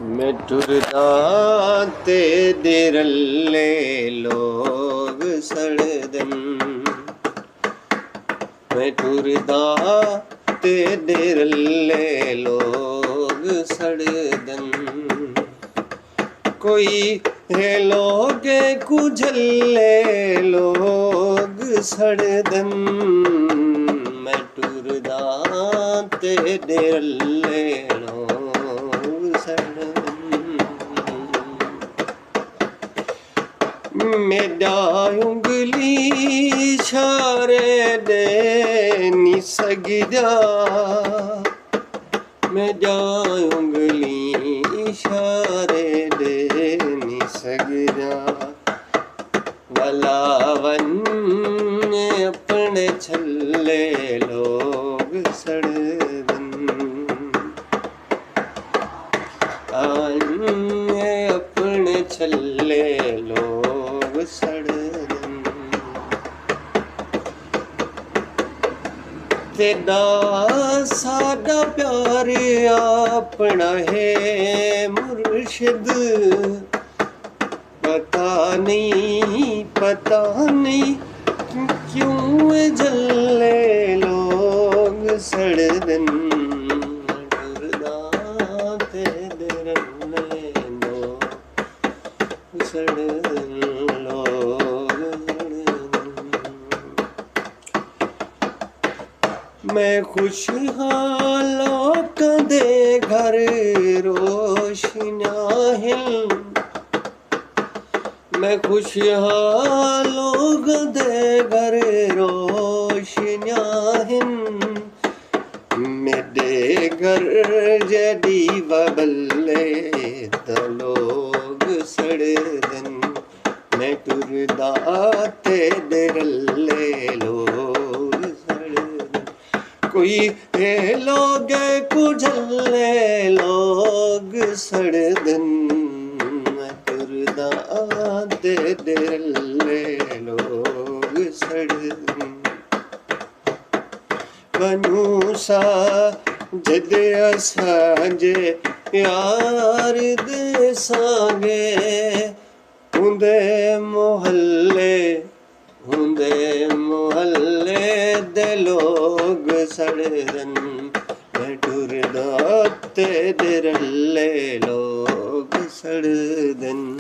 मैं टुरदा ते दिरल्ले लोग सड़दन। मैं टुरदा ते दिरल्ले लोग सड़दन। कोई है लोग कुझल्ले लोग सड़दन। मैं टुरदा ते दिरल्ले लोग सड़दन। मेरा उंगली इशारे दे नी सकदा। मेरा उंगली इशारे दे नी सकदा। वलावन अपने छल्ले लोग सड़दन। अपने छल्ले लोग सड़दन। तेरा सादा प्यार अपना है मुर्शिद। पता नहीं क्यों जल्ले लोग सड़दन। टुरदा ते दिरल्ले लोग सड़दन। मैं खुशहालों कदे घर रोशनाहिल। मैं खुशहालों कदे घर रोशनाहिन। मेरे घर जदी बबल्ले तो लोग सड़दन। मैं टुरदा ते दिरल्ले लोग सड़दन। कोई है लोग कुझल्ले लोग सड़दन। मैं टुरदा ते दिरल्ले लोग सड़दन। बनू सा जद असांजे प्यार दे सांगे। हुंदे मोहल्ले दे लोग सड़दन। मैं टुरदा ते दिरल्ले लोग सड़दन।